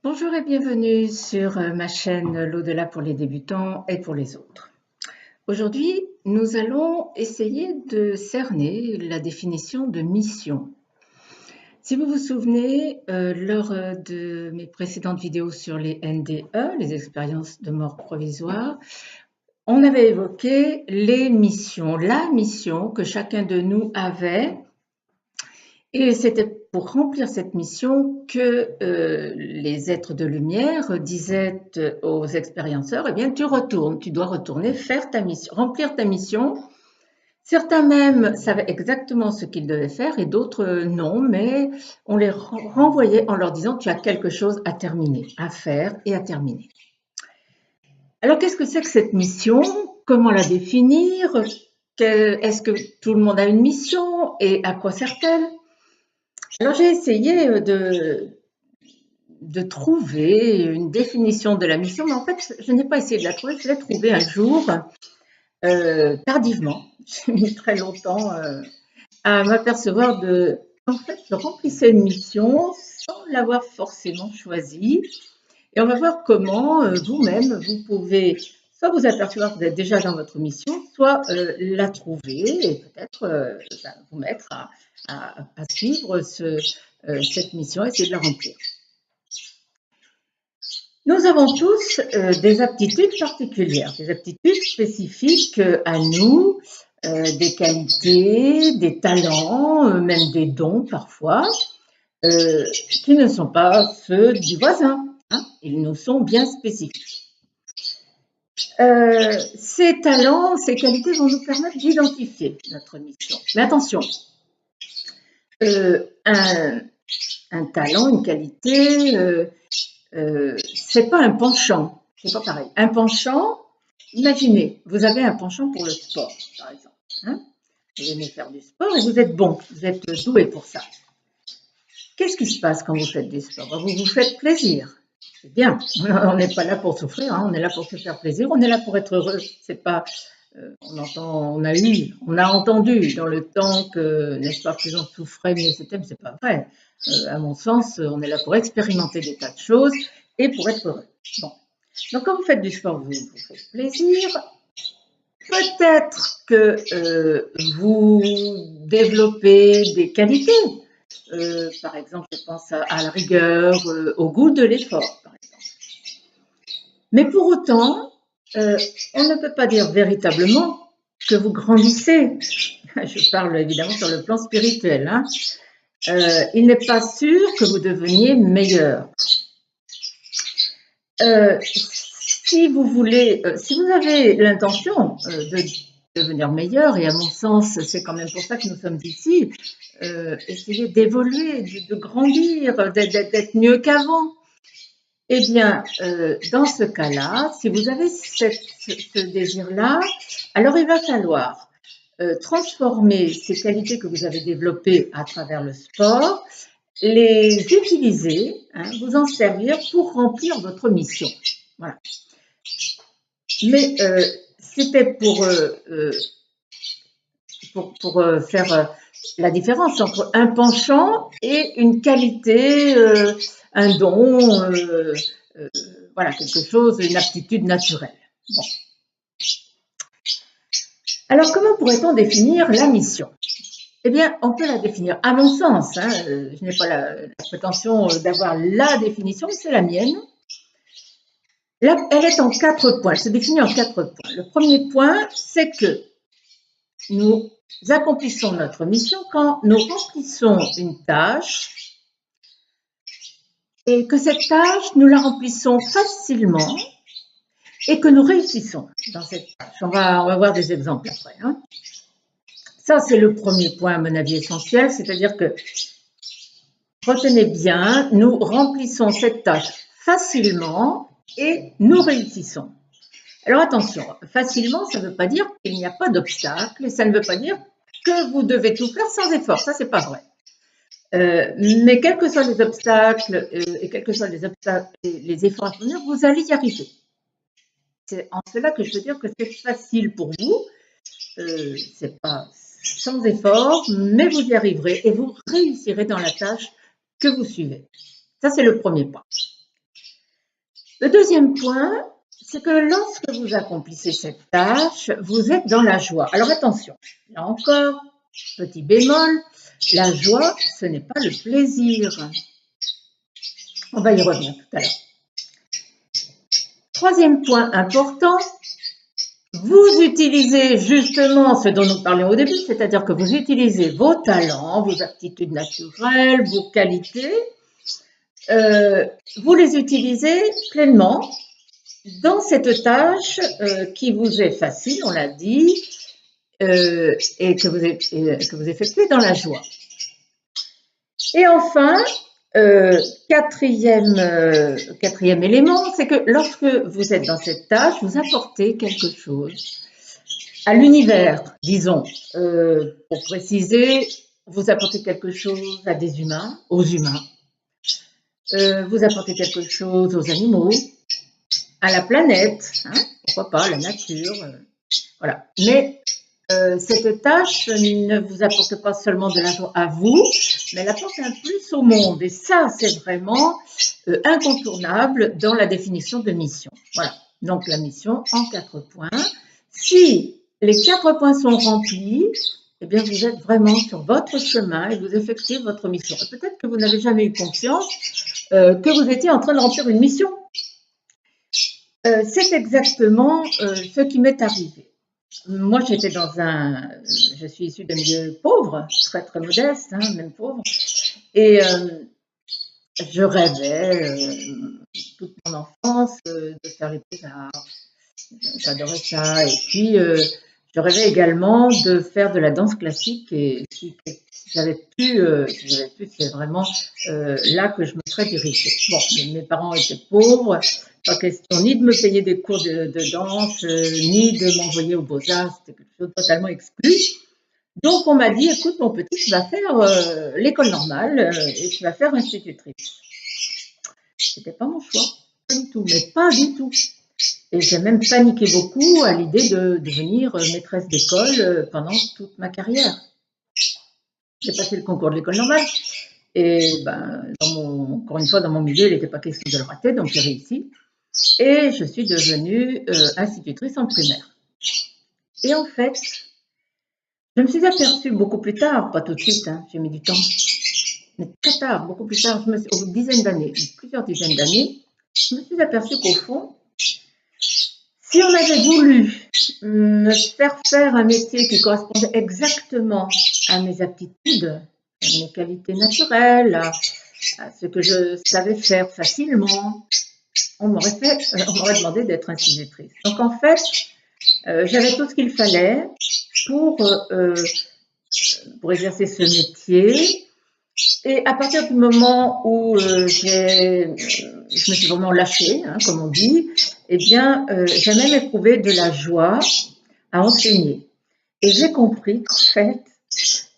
Bonjour et bienvenue sur ma chaîne L'au-delà pour les débutants et pour les autres. Aujourd'hui, nous allons essayer de cerner la définition de mission. Si vous vous souvenez, lors de mes précédentes vidéos sur les NDE, les expériences de mort provisoire, on avait évoqué les missions, la mission que chacun de nous avait. Et c'était pour remplir cette mission que les êtres de lumière disaient aux expérienceurs, eh bien, tu dois retourner faire ta mission, remplir ta mission. Certains même savaient exactement ce qu'ils devaient faire et d'autres non, mais on les renvoyait en leur disant, tu as quelque chose à terminer, à faire et à terminer. Alors, qu'est-ce que c'est que cette mission? Comment la définir? Est-ce que tout le monde a une mission et à quoi sert-elle? Alors, j'ai essayé de trouver une définition de la mission, mais en fait, je n'ai pas essayé de la trouver, je l'ai trouvée un jour, tardivement. J'ai mis très longtemps à m'apercevoir en fait, je remplissais une mission sans l'avoir forcément choisie. Et on va voir comment vous-même, vous pouvez soit vous apercevoir que vous êtes déjà dans votre mission, soit la trouver et peut-être vous mettre à suivre cette mission, essayer de la remplir. Nous avons tous des aptitudes particulières, des aptitudes spécifiques à nous, des qualités, des talents, même des dons parfois, qui ne sont pas ceux du voisin. Hein, ils nous sont bien spécifiques. Ces talents, ces qualités vont nous permettre d'identifier notre mission. Mais attention, un talent, une qualité, c'est pas un penchant, c'est pas pareil. Un penchant, imaginez, vous avez un penchant pour le sport, par exemple. Hein, vous aimez faire du sport et vous êtes bon, vous êtes doué pour ça. Qu'est-ce qui se passe quand vous faites du sport? Vous vous faites plaisir. C'est bien. On n'est pas là pour souffrir, hein, on est là pour se faire plaisir, on est là pour être heureux. C'est pas, on a entendu dans le temps que, n'est-ce pas, plus on souffrait, mieux c'était, mais c'est pas vrai. À mon sens, on est là pour expérimenter des tas de choses et pour être heureux. Bon. Donc, quand vous faites du sport, vous faites plaisir. Peut-être que vous développez des qualités. Par exemple, je pense à la rigueur, au goût de l'effort, par exemple. Mais pour autant, on ne peut pas dire véritablement que vous grandissez. Je parle évidemment sur le plan spirituel. Hein. Il n'est pas sûr que vous deveniez meilleur. Si vous avez l'intention de devenir meilleur, et à mon sens, c'est quand même pour ça que nous sommes ici, essayer d'évoluer, de grandir, d'être mieux qu'avant. Eh bien, dans ce cas-là, si vous avez ce désir-là, alors il va falloir transformer ces qualités que vous avez développées à travers le sport, les utiliser, hein, vous en servir pour remplir votre mission. Voilà. Mais c'était pour faire la différence entre un penchant et une qualité, un don, voilà, quelque chose, une aptitude naturelle. Bon. Alors, comment pourrait-on définir la mission? Eh bien, on peut la définir, à mon sens, hein, je n'ai pas la prétention d'avoir la définition, c'est la mienne. Là, elle est en 4 points, elle se définit en 4 points. Le premier point, c'est que nous accomplissons notre mission quand nous remplissons une tâche et que cette tâche, nous la remplissons facilement et que nous réussissons dans cette tâche. On va voir des exemples après. Hein. Ça, c'est le premier point, à mon avis, essentiel, c'est-à-dire que, retenez bien, nous remplissons cette tâche facilement et nous réussissons. Alors attention, facilement, ça ne veut pas dire qu'il n'y a pas d'obstacle et ça ne veut pas dire que vous devez tout faire sans effort, ça c'est pas vrai. Mais quels que soient les obstacles et quels que soient les efforts à fournir, vous allez y arriver. C'est en cela que je veux dire que c'est facile pour vous, c'est pas sans effort, mais vous y arriverez et vous réussirez dans la tâche que vous suivez. Ça c'est le premier point. Le deuxième point, c'est que lorsque vous accomplissez cette tâche, vous êtes dans la joie. Alors attention, là encore, petit bémol, la joie, ce n'est pas le plaisir. On va y revenir tout à l'heure. Troisième point important, vous utilisez justement ce dont nous parlions au début, c'est-à-dire que vous utilisez vos talents, vos aptitudes naturelles, vos qualités, vous les utilisez pleinement dans cette tâche qui vous est facile, on l'a dit, et que vous effectuez dans la joie. Et enfin, quatrième élément, c'est que lorsque vous êtes dans cette tâche, vous apportez quelque chose à l'univers, disons. Pour préciser, vous apportez quelque chose à des humains, aux humains. Vous apportez quelque chose aux animaux, à la planète, hein, pourquoi pas, la nature. Voilà. Mais cette tâche ne vous apporte pas seulement de la joie à vous, mais elle apporte un plus au monde. Et ça, c'est vraiment incontournable dans la définition de mission. Voilà. Donc, la mission en 4 points. Si les 4 points sont remplis, eh bien, vous êtes vraiment sur votre chemin et vous effectuez votre mission. Peut-être que vous n'avez jamais eu conscience que vous étiez en train de remplir une mission. C'est exactement ce qui m'est arrivé. Moi, je suis issue d'un milieu pauvre, très très modeste, hein, même pauvre, et je rêvais toute mon enfance de faire les beaux-arts. J'adorais ça, et puis je rêvais également de faire de la danse classique, et si j'avais pu, c'est vraiment là que je me serais dirigée. Bon, mes parents étaient pauvres, pas question ni de me payer des cours de danse, ni de m'envoyer aux Beaux-Arts, c'était quelque chose de totalement exclu. Donc on m'a dit, écoute mon petit, tu vas faire l'école normale et tu vas faire institutrice. C'était pas mon choix, pas du tout, mais pas du tout. Et j'ai même paniqué beaucoup à l'idée de devenir maîtresse d'école pendant toute ma carrière. J'ai passé le concours de l'école normale et encore une fois, dans mon milieu, il n'était pas question de le rater, donc j'ai réussi. Et je suis devenue institutrice en primaire. Et en fait, je me suis aperçue beaucoup plus tard, pas tout de suite, hein, j'ai mis du temps, mais très tard, beaucoup plus tard, au bout de plusieurs dizaines d'années, je me suis aperçue qu'au fond, si on avait voulu me faire faire un métier qui correspondait exactement à mes aptitudes, à mes qualités naturelles, à ce que je savais faire facilement, on m'aurait demandé d'être institutrice. Donc en fait, j'avais tout ce qu'il fallait pour exercer ce métier. Et à partir du moment où je me suis vraiment lâchée, hein, comme on dit, eh bien, j'ai même éprouvé de la joie à enseigner. Et j'ai compris qu'en fait,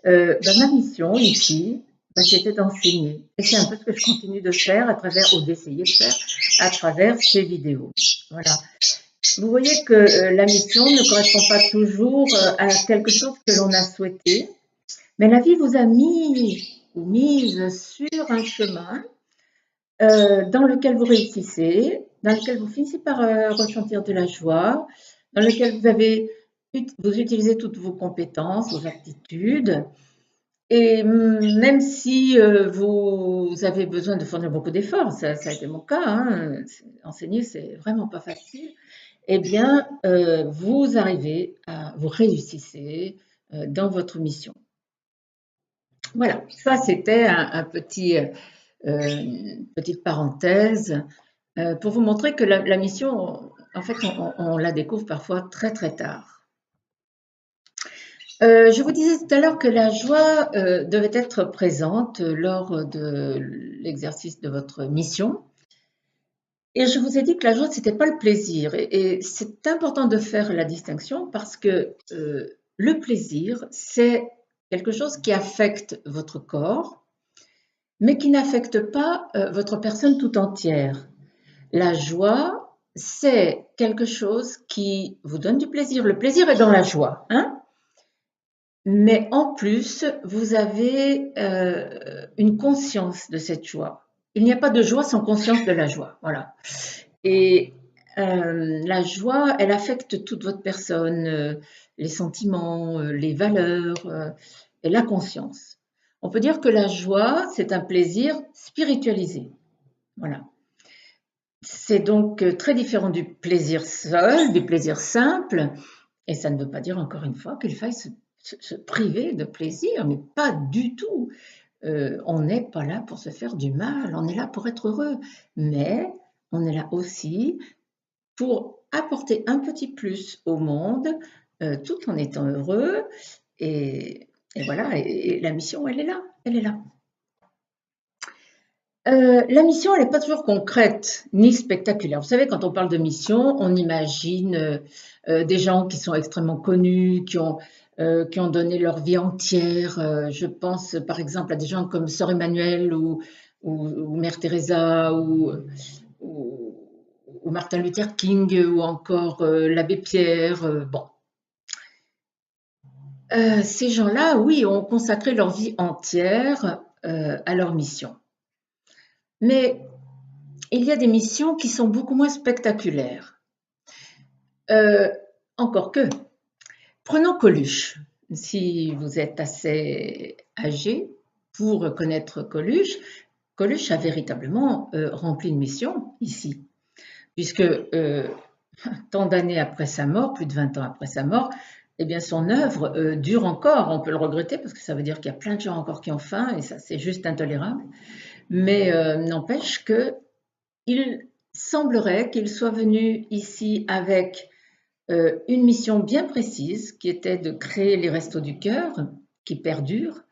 ma mission ici, c'était d'enseigner. Et c'est un peu ce que je continue de faire ou d'essayer de faire à travers ces vidéos. Voilà. Vous voyez que la mission ne correspond pas toujours à quelque chose que l'on a souhaité, mais la vie vous a mis ou mise sur un chemin dans lequel vous réussissez, dans lequel vous finissez par ressentir de la joie, dans lequel vous utilisez toutes vos compétences, vos aptitudes, et même si vous avez besoin de fournir beaucoup d'efforts, ça a été mon cas, hein, enseigner c'est vraiment pas facile, eh bien vous réussissez dans votre mission. Voilà, ça c'était une petite parenthèse pour vous montrer que la mission, en fait, on la découvre parfois très très tard. Je vous disais tout à l'heure que la joie devait être présente lors de l'exercice de votre mission. Et je vous ai dit que la joie, ce n'était pas le plaisir. Et c'est important de faire la distinction parce que le plaisir, c'est quelque chose qui affecte votre corps, mais qui n'affecte pas votre personne tout entière. La joie, c'est quelque chose qui vous donne du plaisir. Le plaisir est dans la joie, hein? Mais en plus, vous avez une conscience de cette joie. Il n'y a pas de joie sans conscience de la joie. Voilà. Et la joie, elle affecte toute votre personne, les sentiments, les valeurs et la conscience. On peut dire que la joie, c'est un plaisir spiritualisé. Voilà. C'est donc très différent du plaisir seul, du plaisir simple, et ça ne veut pas dire encore une fois qu'il faille se priver de plaisir, mais pas du tout. On n'est pas là pour se faire du mal, on est là pour être heureux, mais on est là aussi pour apporter un petit plus au monde, tout en étant heureux. Et voilà, et la mission, elle est là, elle est là. La mission, elle n'est pas toujours concrète ni spectaculaire. Vous savez, quand on parle de mission, on imagine des gens qui sont extrêmement connus, qui ont donné leur vie entière. Je pense par exemple à des gens comme Sœur Emmanuel ou Mère Teresa ou, ou Martin Luther King ou encore l'abbé Pierre. Bon, ces gens-là, oui, ont consacré leur vie entière à leur mission. Mais il y a des missions qui sont beaucoup moins spectaculaires. Encore que, prenons Coluche. Si vous êtes assez âgé pour connaître Coluche, Coluche a véritablement rempli une mission ici, puisque tant d'années après sa mort, plus de 20 ans après sa mort, eh bien son œuvre dure encore. On peut le regretter parce que ça veut dire qu'il y a plein de gens encore qui ont faim et ça c'est juste intolérable. Mais n'empêche que il semblerait qu'il soit venu ici avec une mission bien précise qui était de créer les Restos du Cœur qui perdurent.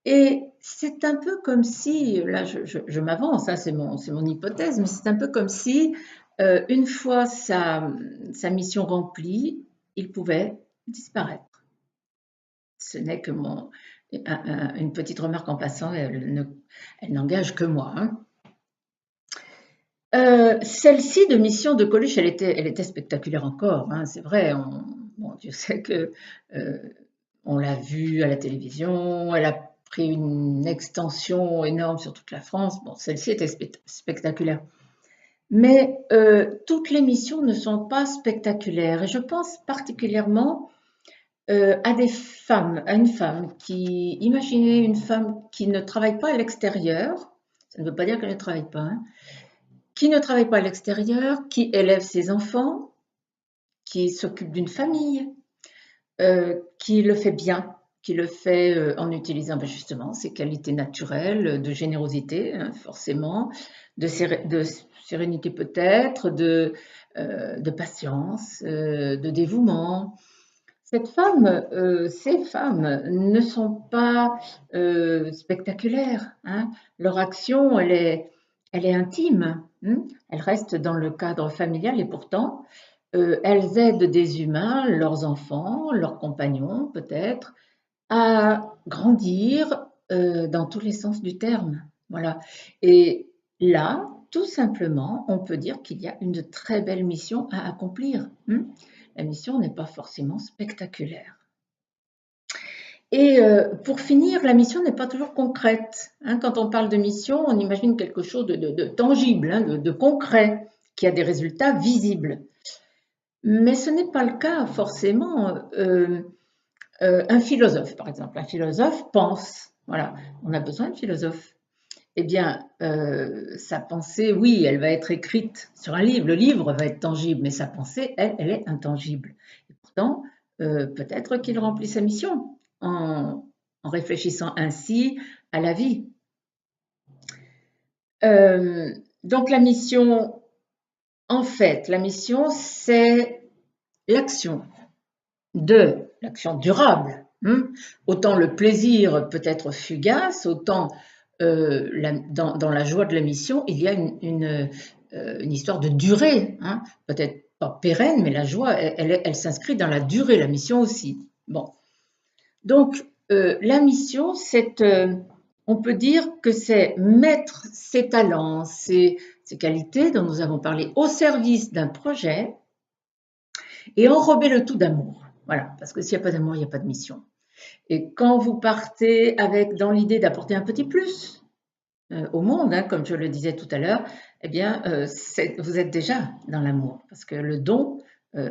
Et c'est un peu comme si, là je m'avance, hein, c'est mon hypothèse, mais c'est un peu comme si une fois sa mission remplie, il pouvait disparaître. Ce n'est que une petite remarque en passant, elle n'engage que moi. Hein. Celle-ci de mission de Coluche, elle était spectaculaire encore, hein, c'est vrai. Bon, Dieu sait que on l'a vue à la télévision, elle a pris une extension énorme sur toute la France. Bon, celle-ci était spectaculaire. Mais toutes les missions ne sont pas spectaculaires. Et je pense particulièrement à des femmes, à une femme qui, imaginez une femme qui ne travaille pas à l'extérieur, ça ne veut pas dire qu'elle ne travaille pas, hein, qui ne travaille pas à l'extérieur, qui élève ses enfants, qui s'occupe d'une famille, qui le fait bien, qui le fait en utilisant justement ses qualités naturelles de générosité, hein, forcément, de sérénité peut-être, de patience, de dévouement. Ces femmes ne sont pas spectaculaires. Hein. Leur action, elle est intime. Hein. Elle reste dans le cadre familial et pourtant, elles aident des humains, leurs enfants, leurs compagnons peut-être, à grandir dans tous les sens du terme. Voilà. Et là, tout simplement, on peut dire qu'il y a une très belle mission à accomplir. Hein. La mission n'est pas forcément spectaculaire. Et pour finir, la mission n'est pas toujours concrète. Hein. Quand on parle de mission, on imagine quelque chose de tangible, hein, de concret, qui a des résultats visibles. Mais ce n'est pas le cas forcément. Un philosophe, par exemple, un philosophe pense. Voilà, on a besoin de philosophes. Eh bien, sa pensée, oui, elle va être écrite sur un livre. Le livre va être tangible, mais sa pensée, elle est intangible. Et pourtant, peut-être qu'il remplit sa mission en réfléchissant ainsi à la vie. Donc la mission, en fait, la mission, c'est l'action l'action durable. Hein. Autant le plaisir peut être fugace, autant dans la joie de la mission, il y a une histoire de durée. Hein. Peut-être pas pérenne, mais la joie, elle s'inscrit dans la durée, la mission aussi. Bon. Donc, la mission, on peut dire que c'est mettre ses talents, ses qualités dont nous avons parlé au service d'un projet et enrober le tout d'amour. Voilà, parce que s'il n'y a pas d'amour, il n'y a pas de mission. Et quand vous partez dans l'idée d'apporter un petit plus, au monde, hein, comme je le disais tout à l'heure, eh bien, vous êtes déjà dans l'amour, parce que le don,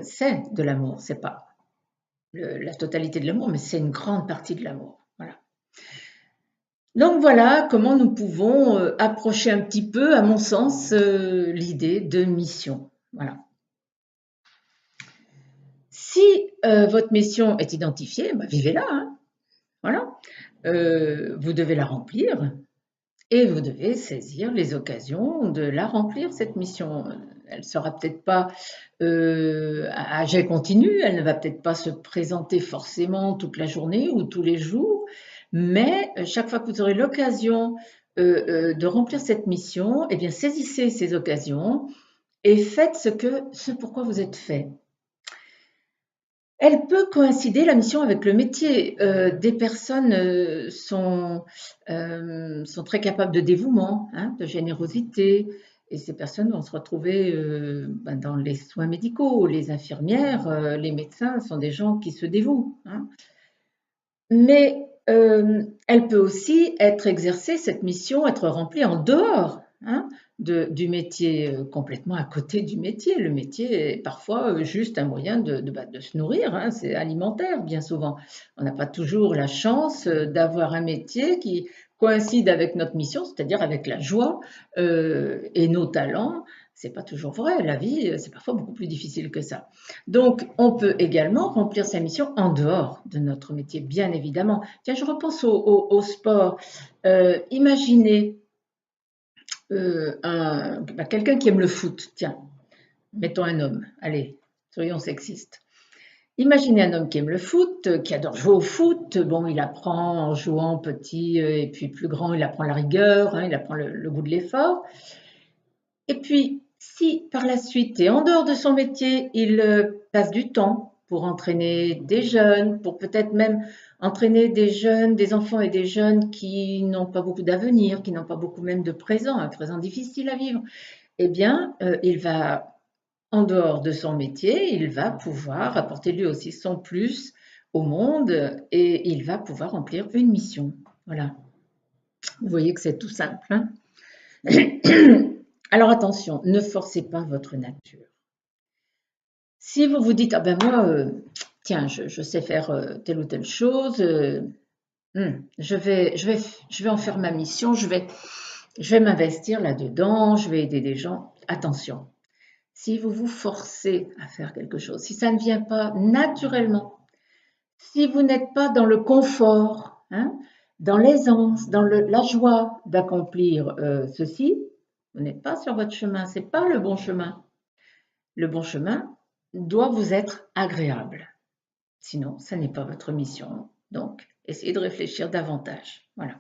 c'est de l'amour, c'est pas la totalité de l'amour, mais c'est une grande partie de l'amour. Voilà. Donc voilà comment nous pouvons approcher un petit peu, à mon sens, l'idée de mission. Voilà. Si votre mission est identifiée, bah, vivez-la. Hein. Voilà. Vous devez la remplir et vous devez saisir les occasions de la remplir, cette mission. Elle ne sera peut-être pas à jet continu, elle ne va peut-être pas se présenter forcément toute la journée ou tous les jours, mais chaque fois que vous aurez l'occasion de remplir cette mission, eh bien saisissez ces occasions et faites ce pourquoi vous êtes fait. Elle peut coïncider, la mission, avec le métier. Des personnes sont très capables de dévouement, hein, de générosité, et ces personnes vont se retrouver dans les soins médicaux. Les infirmières, les médecins sont des gens qui se dévouent. Hein. Mais elle peut aussi être exercée, cette mission, être remplie en dehors, hein, du métier, complètement à côté du métier. Le métier est parfois juste un moyen de se nourrir, hein, c'est alimentaire bien souvent. On n'a pas toujours la chance d'avoir un métier qui coïncide avec notre mission, c'est-à-dire avec la joie et nos talents. C'est pas toujours vrai, la vie, c'est parfois beaucoup plus difficile que ça. Donc, on peut également remplir sa mission en dehors de notre métier, bien évidemment. Tiens, je repense au sport. Imaginez quelqu'un qui aime le foot. Tiens, mettons un homme. Allez, soyons sexistes. Imaginez un homme qui aime le foot, qui adore jouer au foot. Bon, il apprend en jouant petit et puis plus grand, il apprend la rigueur, hein, il apprend le goût de l'effort. Et puis, si par la suite et en dehors de son métier, il passe du temps pour entraîner des jeunes, pour peut-être même entraîner des jeunes, des enfants et des jeunes qui n'ont pas beaucoup d'avenir, qui n'ont pas beaucoup même de présent, un présent difficile à vivre, eh bien, il va, en dehors de son métier, il va pouvoir apporter lui aussi son plus au monde et il va pouvoir remplir une mission. Voilà. Vous voyez que c'est tout simple. Hein. Alors attention, ne forcez pas votre nature. Si vous vous dites, ah ben moi, tiens, je sais faire telle ou telle chose, je vais en faire ma mission, je vais m'investir là-dedans, je vais aider des gens. Attention, si vous vous forcez à faire quelque chose, si ça ne vient pas naturellement, si vous n'êtes pas dans le confort, hein, dans l'aisance, dans la joie d'accomplir ceci, vous n'êtes pas sur votre chemin, ce n'est pas le bon chemin. Le bon chemin doit vous être agréable. Sinon, ça n'est pas votre mission. Donc, essayez de réfléchir davantage. Voilà.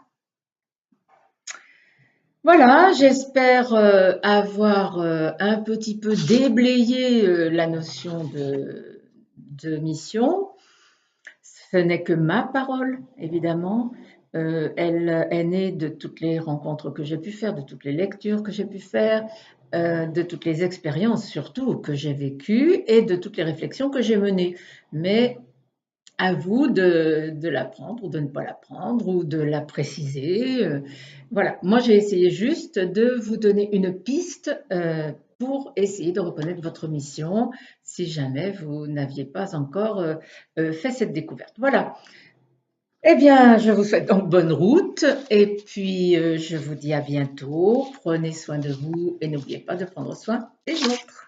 Voilà, j'espère avoir un petit peu déblayé la notion de mission. Ce n'est que ma parole, évidemment. Elle est née de toutes les rencontres que j'ai pu faire, de toutes les lectures que j'ai pu faire, de toutes les expériences surtout que j'ai vécues et de toutes les réflexions que j'ai menées. Mais à vous de la prendre ou de ne pas la prendre ou de la préciser. Voilà, moi j'ai essayé juste de vous donner une piste pour essayer de reconnaître votre mission si jamais vous n'aviez pas encore fait cette découverte. Voilà. Eh bien, je vous souhaite donc bonne route et puis je vous dis à bientôt. Prenez soin de vous et n'oubliez pas de prendre soin des autres.